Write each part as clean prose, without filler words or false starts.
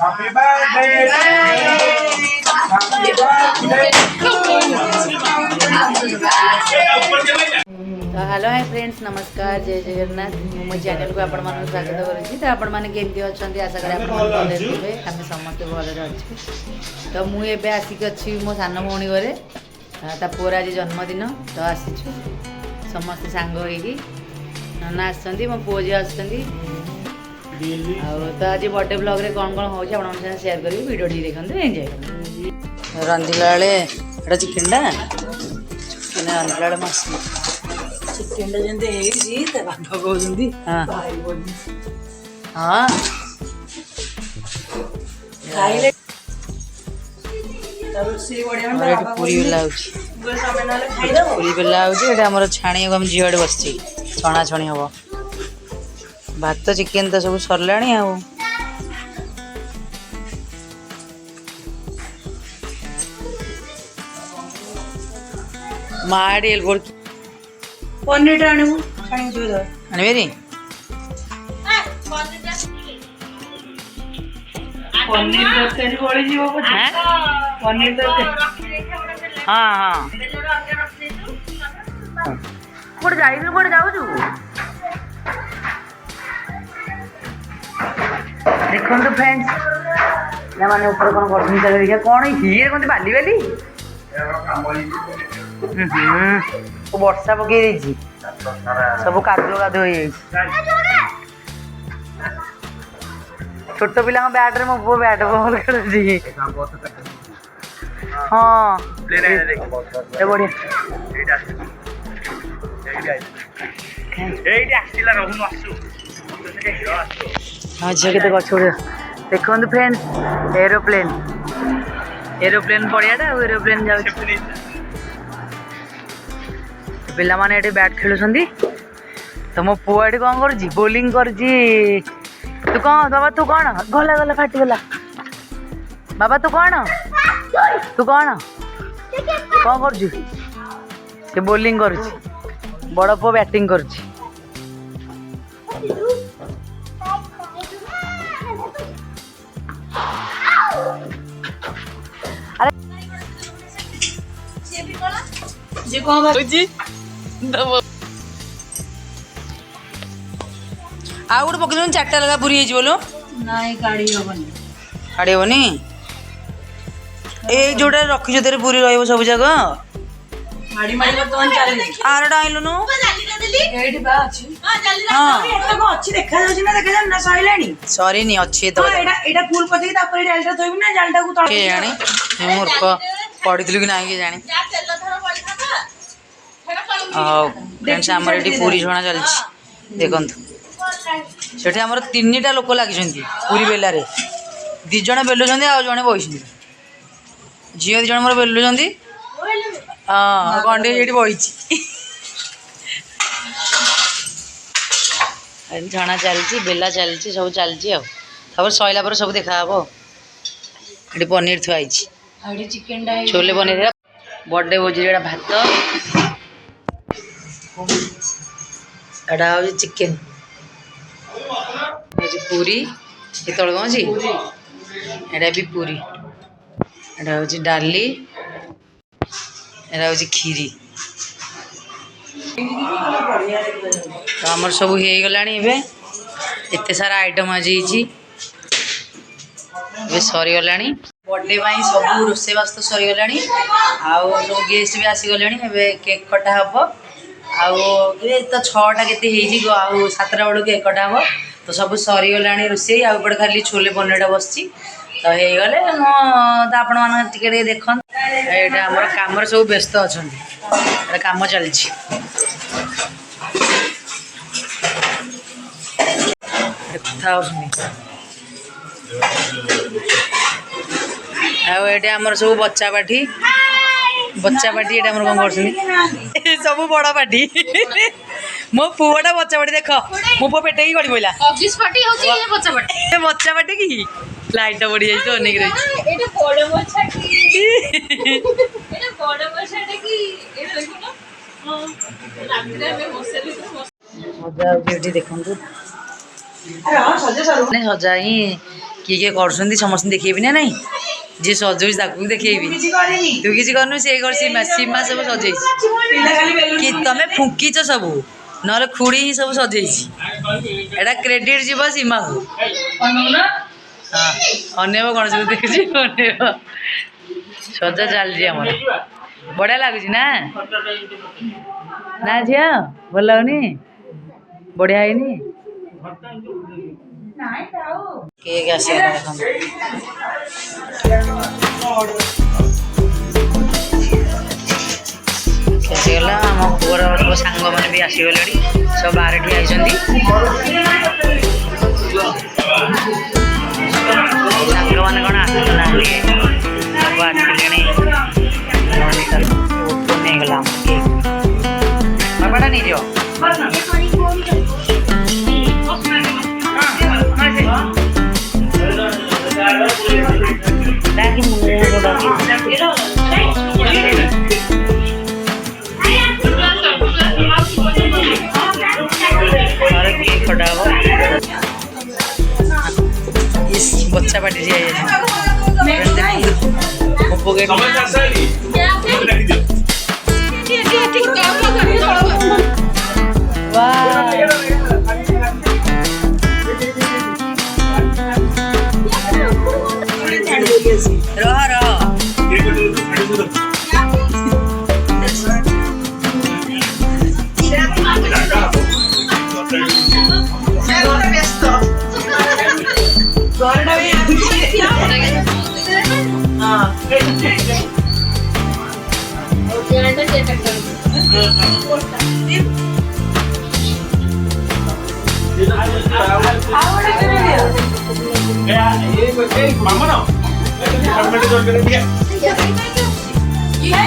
Happy birthday to you. Happy birthday तो hello hi friends नमस्कार जय जगन्नाथ मो चैनल को आपण मानक स्वागत करुच्ची। तो आपण मैंने केमती अच्छा आशा करें भले आम समस्त भले अच्छे। तो मुझे आसिक अच्छी मो सान भौणी घरे ता पुअर आज जन्मदिन तो आसीचु समस्ते सांग होगी नना आसछंती मो पुओ जी आसछंती तो आज बर्थडे ब्लॉग रे कौन कौन होची आपण साथ शेयर करी वीडियो टी देखंतु एंजॉय करंतु। रंधिला बेले एटा चिकन टा चिकन रंधिला बेले मस्त चिकन टा जंते हेई त बाबा कहउछंती हां हां खाइले तब से बढ़िया में बाबा पूरी लाउची पूरी बेला होची एटा हमर छाणी हम जियाडे बसची छणा छणी हबो भात चिकेन तो सब सरलाणी आ माड़ेल गोल पनीर आनबु छाणी जो द आनबेरी पनीर तरकारी बोली जीवो पनीर तरकारी हां हां कोड जाई कोड जाऊ छु देखो तो फ्रेंड्स या माने ऊपर कौन करछन चले देखा कौन हिए कोन बाली बाली तो वर्षा पके देछि सब कादो कादो होई छोट पिला बैट रे मो बो बैट बॉल खेल जी हां प्ले नहीं देख ए बढ़िया एइटा आसिला रहु आसु हाँ झे के गछ देखो फ्रेंड्स एरोप्लेन एरोप्लेन पड़ियाटा एरोप्लेन जाऊँ पिला माने एटी बैट खेलुछंती तो मो पुआ एटी कौन कर बोलिंग कर तू कौन बाबा तू कौन गला गला फाटी गला बाबा तू कौन कर से बोलिंग कर बड़ पुआ बैटिंग कर जे कौन बाजी दबो आ गुड पकड़न चारटा लगा पूरी हेज बोलो नाही गाड़ी होबनी ए जोडा रखी जो तेरे पूरी रहइबो सब जगह गाड़ी मारी बर्तमान चली आर डाइलो नो एडी बा अछि हां जल्दी ना एटा को अछि देखा जाउ ना सइलानी सॉरी नी अछि तो एटा फुल पति तापर डालटा थोइबी ना जालटा को तळ के जानी मूर्ख पडितलु कि नाही के जानी जा तेल धर पड़था फ्रेंड्स आमर ये पूरी छणा चलछि देखंतु सेठी आमर तीनटा लोक लागिछंती पूरी बेलारे दि जण बेलुछंती आ जणे बहिछंती जियो दि जण मोर बेलुछंती हां गंडे एठी बहिछि एन छणा चलछि बेला चलछि सब चलछि आ तबर सइला पर सब देखा हबो एठी पनीर थुआइछि एठी चिकन डा छोले पनीर बर्थडे भोजी एटा भात एटा हो चिकेन पूरी ये तल कौन सी एटा भी पूरी एटा हो डाली एटा हो खीरी तो आमर सब हो गलानी एते सारा आइटम आज सरी गलानी बर्थडे पाई सब रोषेबास तो सरी गलानी आउ सब गेस्ट भी आसी गले केक कटा हम आउ तो 6टा केते हेजी आउ 7टा बेलू केक कटा हम तो सब सरी गलानी रोषे आउपटे खाली छोले पनीरटा बसची तो हो गले तो आपण मान टिके देखन एटा हमर काम सब व्यस्त अच्छा काम चलछि कथा आटे आमर सब बच्चा पाठी एटा हमर कौन कर सब बड़ पाठी मो पुआटा बच्चा पाठी देख मो पुआ पेटे गड़ी पड़ा बच्चा पाठी कि लाइट बढ़ी जाए तो अनेक रही देखु सजा ही किए कर समस्त देखेबी ना नहीं जी सजौच ताकू देखेबी तू किसी करनु से कर सीमा सीमा सब सजई कि तमे फुंकीच सब ना खुड़ी ही सब सजई एटा क्रेडिट जीव सीमा को हाँ अनेब गणेश को देखी अनेब सजा चलती आम बढ़िया लगुच ना ना झील भल लगुनि बढ़िया है केक आसगला आम पुअर सब सांग मैंने भी आसगले सब बाहर ठिया सांग मैंने कौन आसुना सब आसिले गला बाबाटा नहीं जाओ बच्चा पार्टी रह रह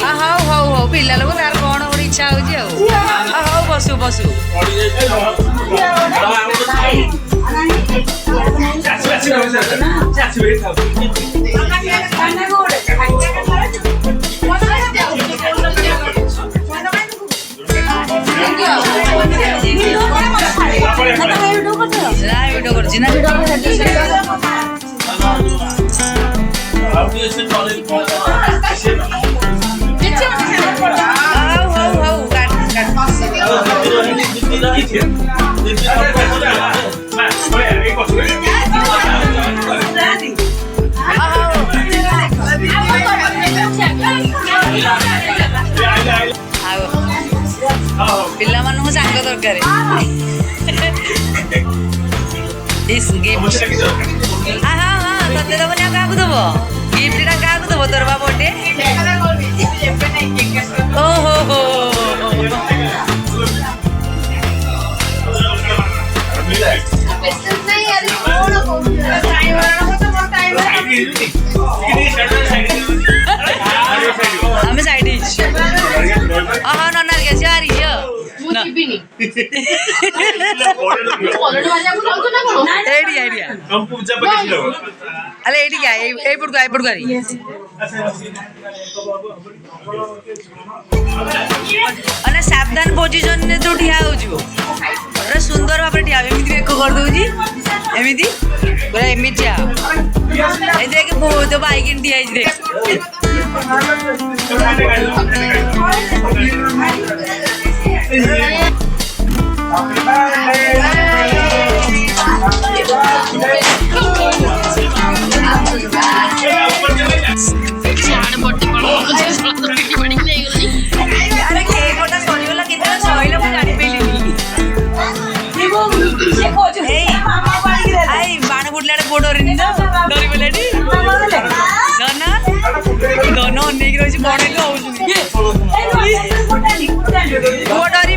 हाँ हौ हौ पिला लोग तार कौन गोटे इच्छा हौ बसु बसु वीडियो करछि ना पिला मानू सांग दरकार हाँ हाँ हाँ ते दबनी क्या दब गिफ्ट क्या दब तोर बा बर्थडे ओहो हो हमें साइड हाँ नन्ना कैसे आ रही है अरे एडी क्या ए पड़ करी अने सावधान पोजिशन ने तो ठिया हो पूरा सुंदर भाव ठिया एमती एक कर दूची एमती पूरा एमती ठिया देख तो बाइक ठिया देख अरे केक गोटा सरीगला केतना सहीला मु जानि पेलिनी आई बाण फुटला गोड़ डरी डरी पेलाटी धन धन अनेक रही बड़े पुओ डर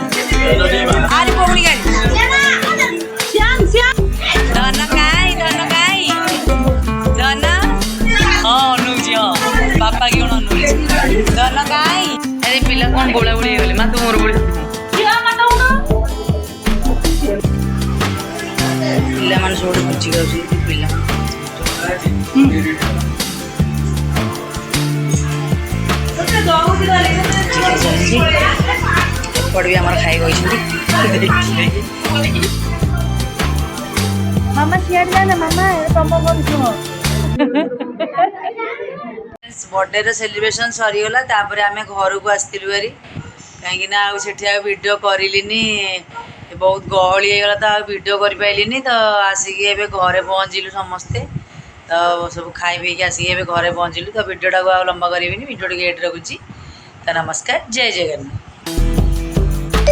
आरी पौनी गाड़ी धन काई धन हाँ अनुजी हाँ बापा की कौन अनुजी धन काई अरे पिला कौन बोला बुड़ी गले माँ तुम बुड़ी पिला मान सब बुझी गए पिला ଏପଟେ ବି ଆମର ଖାଇ ବସିଛନ୍ତି ମାମା ସିଆଡ଼େ ଯାନା ମାମା ତମ କରୁଛ ବର୍ଥଡେର ସେଲିବ୍ରେସନ୍ ସରିଗଲା ତାପରେ ଆମେ ଘରକୁ ଆସିଥିଲୁ ଭାରି କାହିଁକିନା ଆଉ ସେଠି ଆଉ ଭିଡ଼ିଓ କରିଲିନି ବହୁତ ଗହଳି ହେଇଗଲା ତ ଆଉ ଭିଡ଼ିଓ କରିପାରିଲିନି ତ ଆସିକି ଏବେ ଘରେ ପହଞ୍ଚିଲୁ ସମସ୍ତେ ତ ସବୁ ଖାଇ ପିଇକି ଆସିକି ଏବେ ଘରେ ପହଞ୍ଚିଲୁ ତ ଭିଡ଼ିଓଟାକୁ ଆଉ ଲମ୍ବା କରିବିନି ଭିଡ଼ିଓ ଟିକେ ଏଇଠି ରଖୁଛି ତ ନମସ୍କାର ଜୟ ଜଗନ୍ନାଥ।